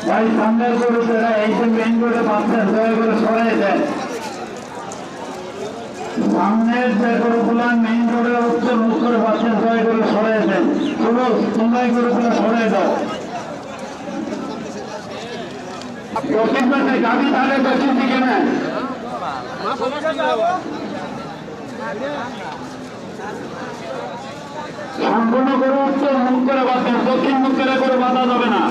ভাই সামনের গরুটা এই যে মেইন রোডে বাঁধছেন দয়া করে সরাই দেন। সামনের যে গরুগুলা মেইন রোডে হচ্ছে মুখ করে বাঁধছেন দয়া করে সরাই দেন। তোমরা এই গরুগুলো সরাই দাও। দক্ষিণ পাশে গাড়ি তাহলে দক্ষিণ দিকে না সম্পূর্ণ গরু উত্তর মুখ করে বাঁধবেন, দক্ষিণ মুখ করে করে বাঁধা যাবে না।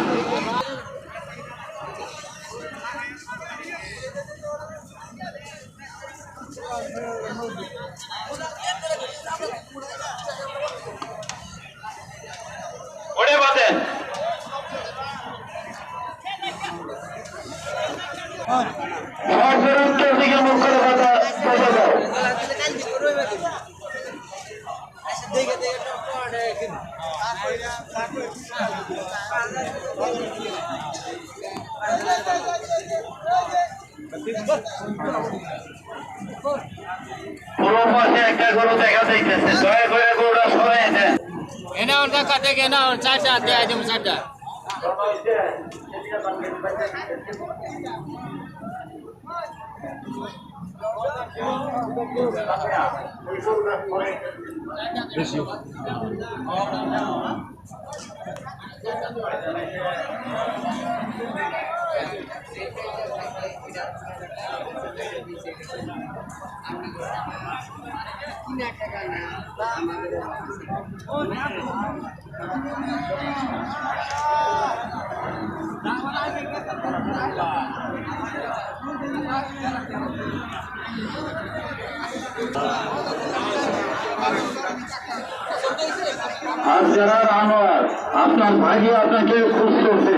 ওরে বাঁধেন উত্তর দিকে মুখ করে বাঁধা দাও। পুরো পাশে একটা গরু দেখা যাইতেছে, দয়া করে গরুটা সরাই দেন। এনা ওর দেখা দেখে না ওর চাচা দেয় একদম চাচা আর যারা আনোয়ার আপনার ভাইকে আপনাকে খুশ করছে।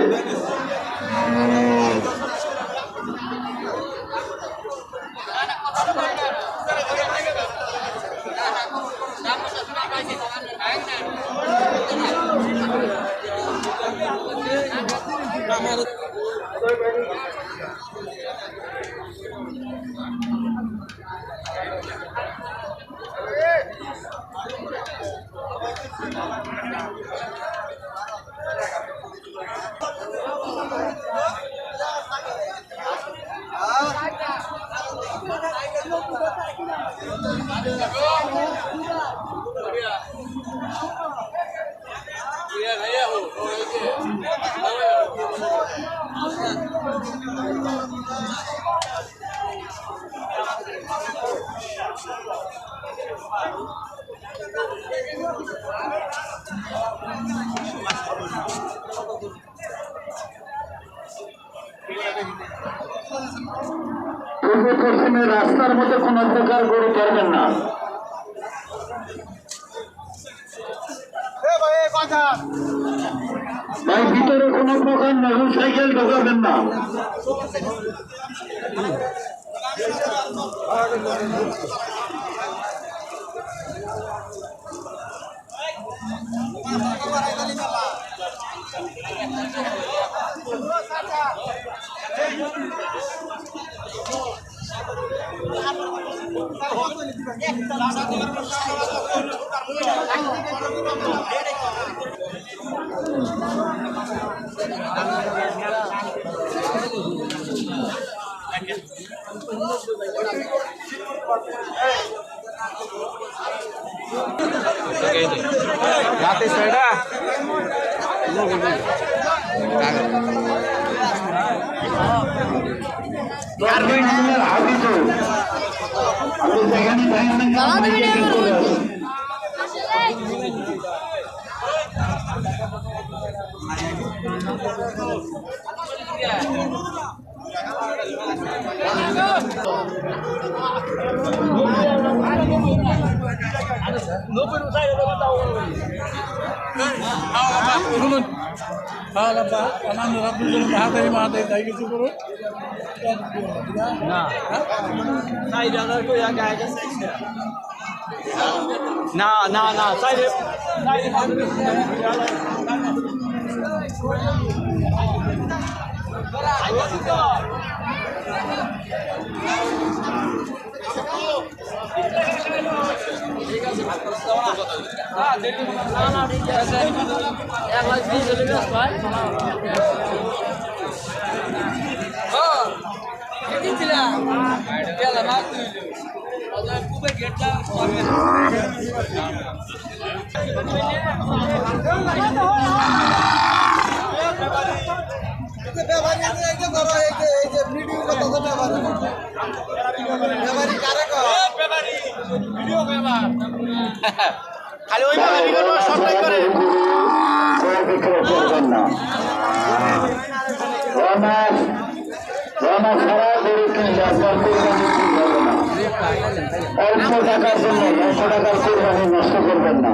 পূর্ব পশ্চিমে রাস্তার মধ্যে কোন প্রকার গরু করবেন না। ভাই ভিতরে কোন প্রকার মোটর সাইকেল ঢোকাবেন না। রাতে ছয়টা না খালি ওইভাবে বিক্রি করবো সবটাই করে বিক্রয় করবেন না। রমা সারা গরু কিনলে আপনার কোরবানি ঠিক হবে না। অল্প টাকার জন্য 900 টাকার কোরবানি নষ্ট করবেন না।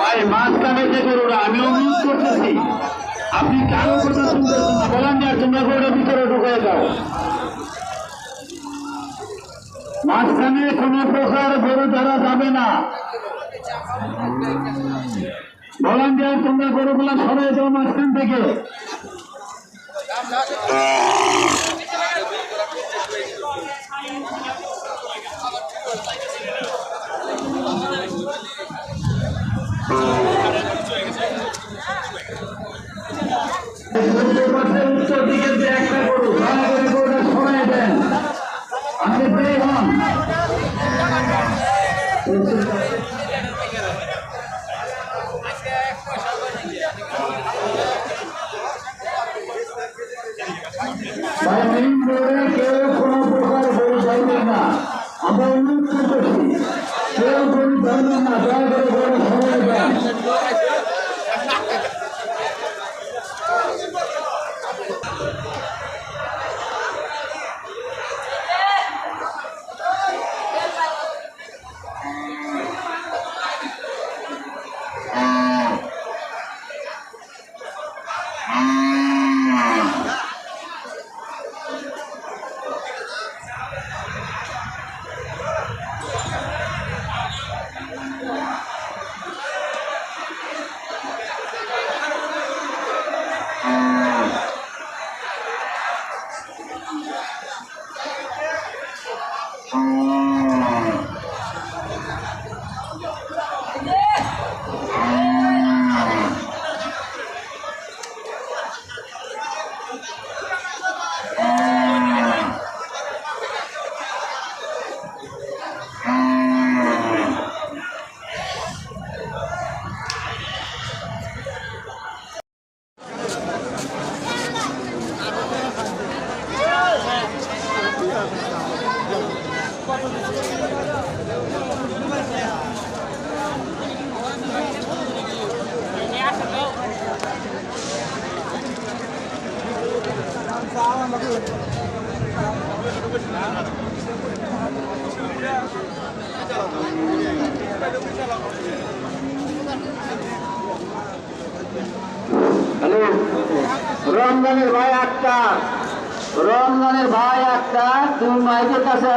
ভাই মাঝখানে যে গরুরা আমি অনুরোধ করতেছি, আপনি কারো কথা শুনতেছেন না, বলেন যে তোমরা গরুর ভিতরে ঢুকে যাও। মাঝখানে কোনো প্রকার গরু ধরা যাবে না। বলেন যে তোমরা গরুগুলা সরে যাও মাঝখান থেকে। উত্তর দিকে যে একটা গরু দয়া করে গরুটা সরাই দেন। আপনি পেয়ে হন কেউ কোনো প্রকার গরু ধরবেন না। আমরা অনুরোধ করতেছি, কেউ গরু ধরবেন না, দয়া করে গরু সরাই দেন। হ্যালো, রমজানের ভাই আক্তার, রমজানের ভাই আক্তার, তুমি মাইকের কাছে